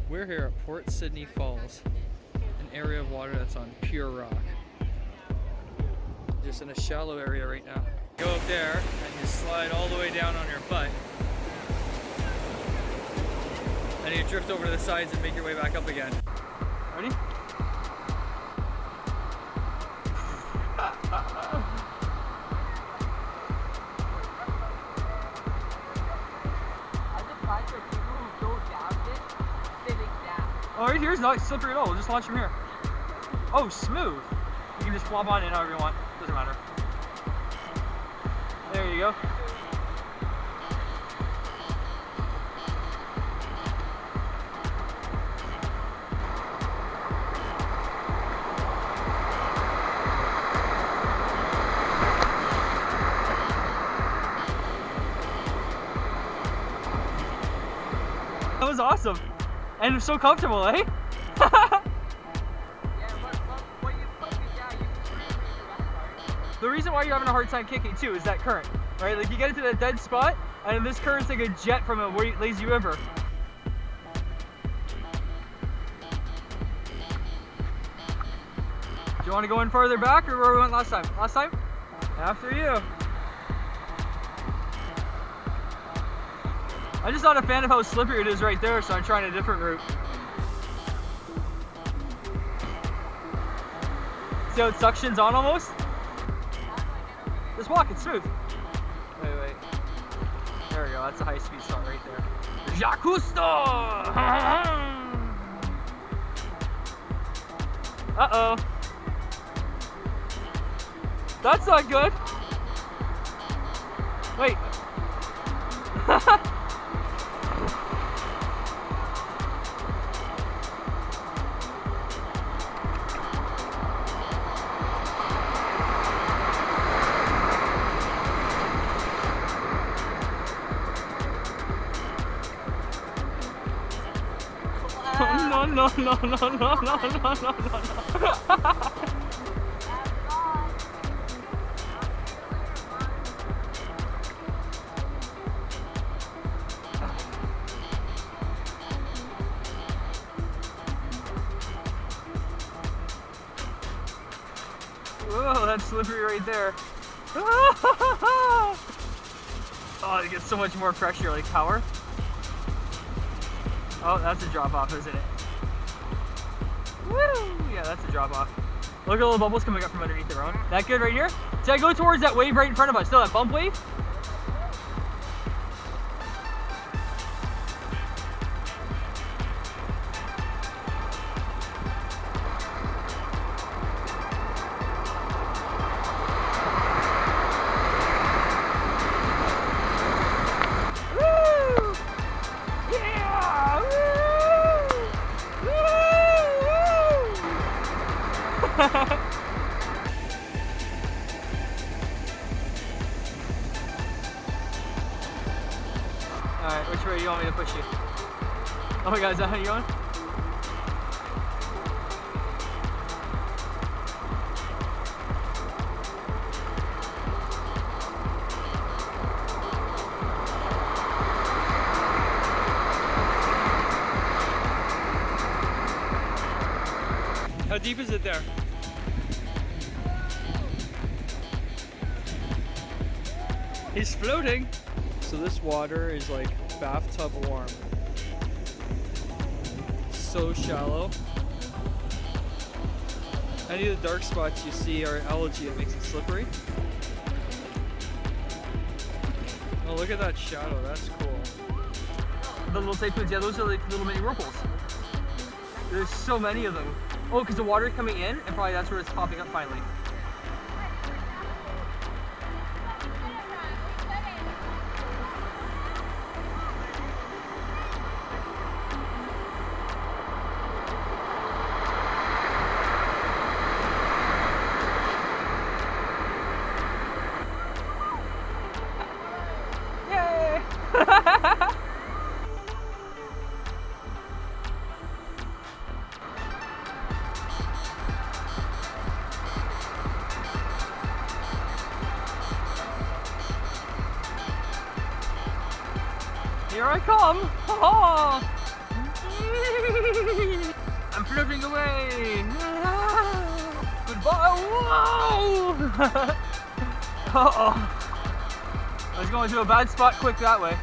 We're here at Port Sydney Falls, an area of water that's on pure rock. Just in a shallow area right now. Go up there and you slide all the way down on your butt. And you drift over to the sides and make your way back up again. Ready? Oh, right here's not slippery at all. We'll just launch from here. Oh, smooth. You can just flop on in however you want. Doesn't matter. There you go. That was awesome. And it's so comfortable, eh? The reason why you're having a hard time kicking too is that current, right? Like you get into that dead spot, and this current's like a jet from a lazy river. Do you want to go in farther back, or where we went last time? Last time? After you. I'm just not a fan of how slippery it is right there, so I'm trying a different route. See how it suctions on almost? Just walk, it's smooth. Wait. There we go, that's a high speed start right there. Jacusto! Uh-oh. That's not good. Wait. No. Whoa, that's slippery right there. Oh, it gets so much more pressure, like power. Oh, that's a drop off, isn't it? Woo! Yeah, that's a drop off. Look at all the bubbles coming up from underneath the road. That good right here? See, I go towards that wave right in front of us. Still that bump wave? Alright, which way do you want me to push you? Oh my god, is that how you're going? How deep is it there? He's floating! So this water is like bathtub warm. So shallow. Any of the dark spots you see are algae that makes it slippery. Oh, look at that shadow, that's cool. The little typhoons, yeah, those are like little mini whirlpools. There's so many of them. Oh, because the water's coming in, and probably that's where it's popping up finally. Here I come! Oh. Floating away! Goodbye! Whoa! Uh-oh. I was going to a bad spot quick that way.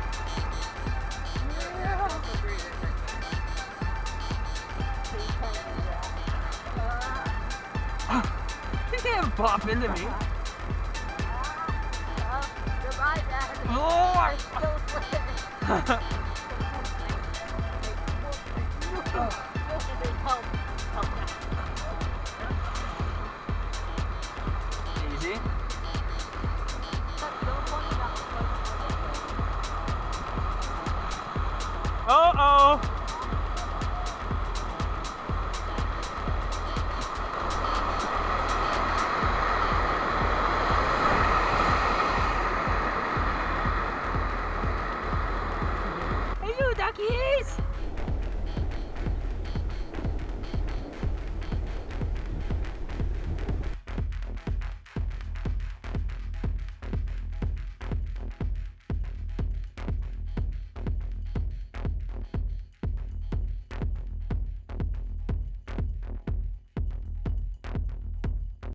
You can't bop into me. Goodbye, Dad. Oh!